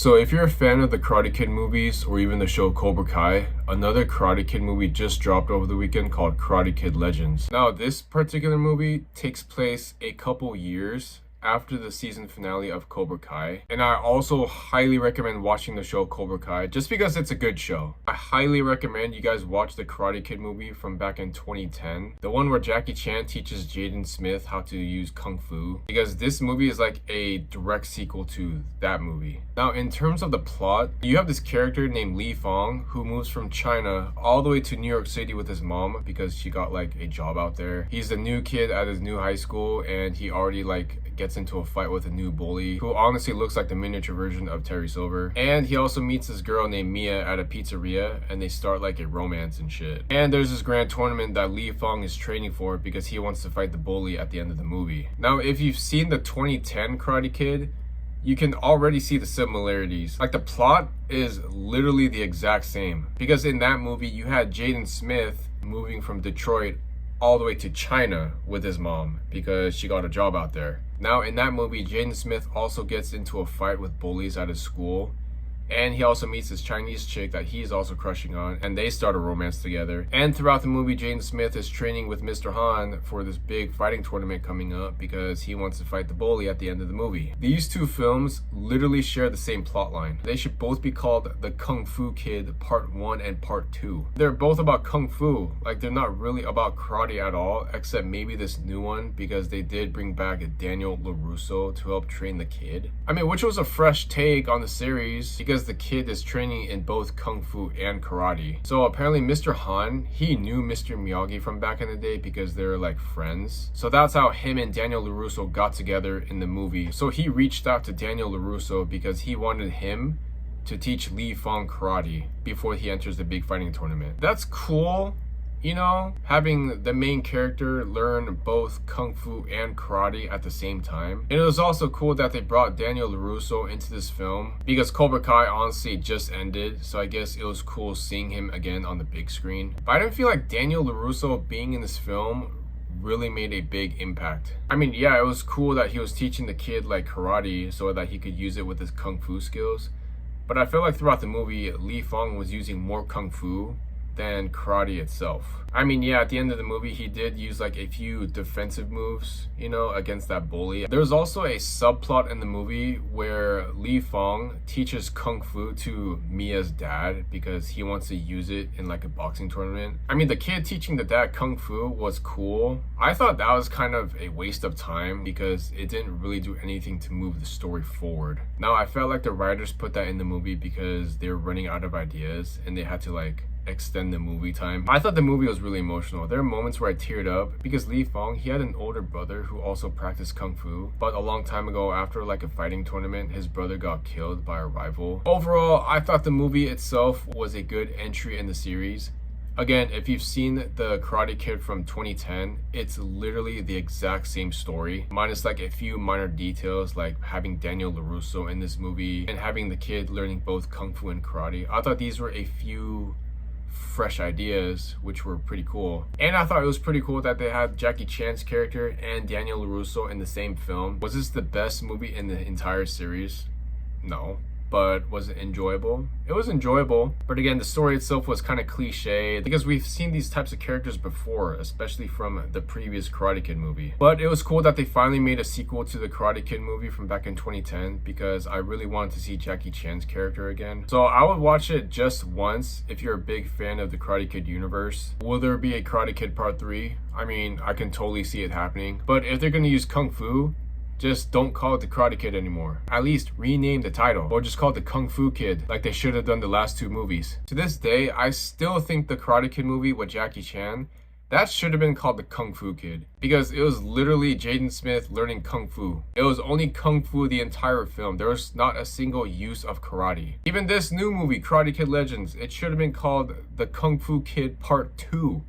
So if you're a fan of the Karate Kid movies or even the show Cobra Kai, another Karate Kid movie just dropped over the weekend called Karate Kid Legends. Now this particular movie takes place a couple years after the season finale of Cobra Kai, and I also highly recommend watching the show Cobra Kai just because it's a good show. I highly recommend you guys watch the Karate Kid movie from back in 2010, the one where Jackie Chan teaches Jaden Smith how to use Kung Fu, because this movie is like a direct sequel to that movie. Now in terms of the plot, you have this character named Li Fong who moves from China all the way to New York City with his mom because she got like a job out there. He's the new kid at his new high school, and he already like gets into a fight with a new bully who honestly looks like the miniature version of Terry Silver. And he also meets this girl named Mia at a pizzeria, and they start like a romance and shit. And there's this grand tournament that Li Fong is training for because he wants to fight the bully at the end of the movie. Now if you've seen the 2010 Karate Kid, you can already see the similarities. Like the plot is literally the exact same, because in that movie you had Jaden Smith moving from Detroit all the way to China with his mom because she got a job out there. Now in that movie, Jaden Smith also gets into a fight with bullies at his school, and he also meets this Chinese chick that he's also crushing on, and they start a romance together. And throughout the movie, Jaden Smith is training with Mr. Han for this big fighting tournament coming up because he wants to fight the bully at the end of the movie. These two films literally share the same plot line. They should both be called The Kung Fu Kid Part 1 and Part 2. They're both about Kung Fu. Like, they're not really about karate at all, except maybe this new one because they did bring back Daniel LaRusso to help train the kid. I mean, which was a fresh take on the series because the kid is training in both Kung Fu and karate. So apparently Mr. Han, he knew Mr. Miyagi from back in the day because they're like friends. So that's how him and Daniel LaRusso got together in the movie. So he reached out to Daniel LaRusso because he wanted him to teach Li Fong karate before he enters the big fighting tournament. That's cool. You know, having the main character learn both Kung Fu and karate at the same time. And it was also cool that they brought Daniel LaRusso into this film because Cobra Kai honestly just ended, so I guess it was cool seeing him again on the big screen. But I didn't feel like Daniel LaRusso being in this film really made a big impact. I mean, yeah, it was cool that he was teaching the kid like karate so that he could use it with his Kung Fu skills. But I feel like throughout the movie, Li Fong was using more Kung Fu than karate itself. I mean, yeah, at the end of the movie, he did use like a few defensive moves, you know, against that bully. There's also a subplot in the movie where Li Fong teaches Kung Fu to Mia's dad because he wants to use it in like a boxing tournament. I mean, the kid teaching the dad Kung Fu was cool. I thought that was kind of a waste of time because it didn't really do anything to move the story forward. Now, I felt like the writers put that in the movie because they were running out of ideas and they had to like extend the movie time. I thought the movie was really emotional. There are moments where I teared up because Li Fong, he had an older brother who also practiced Kung Fu, but a long time ago after like a fighting tournament, his brother got killed by a rival. Overall, I thought the movie itself was a good entry in the series. Again, if you've seen the Karate Kid from 2010, it's literally the exact same story, minus like a few minor details like having Daniel LaRusso in this movie and having the kid learning both Kung Fu and karate. I thought these were a few fresh ideas, which were pretty cool. And I thought it was pretty cool that they had Jackie Chan's character and Daniel LaRusso in the same film. Was this the best movie in the entire series? No. But was it enjoyable? It was enjoyable, but again, the story itself was kind of cliche because we've seen these types of characters before, especially from the previous Karate Kid movie. But it was cool that they finally made a sequel to the Karate Kid movie from back in 2010 because I really wanted to see Jackie Chan's character again. So I would watch it just once if you're a big fan of the Karate Kid universe. Will there be a Karate Kid Part 3? I mean, I can totally see it happening. But if they're gonna use Kung Fu, just don't call it the Karate Kid anymore. At least rename the title, or just call it the Kung Fu Kid like they should have done the last two movies. To this day, I still think the Karate Kid movie with Jackie Chan, that should have been called the Kung Fu Kid because it was literally Jaden Smith learning Kung Fu. It was only Kung Fu the entire film. There was not a single use of karate. Even this new movie, Karate Kid Legends, it should have been called the Kung Fu Kid Part 2.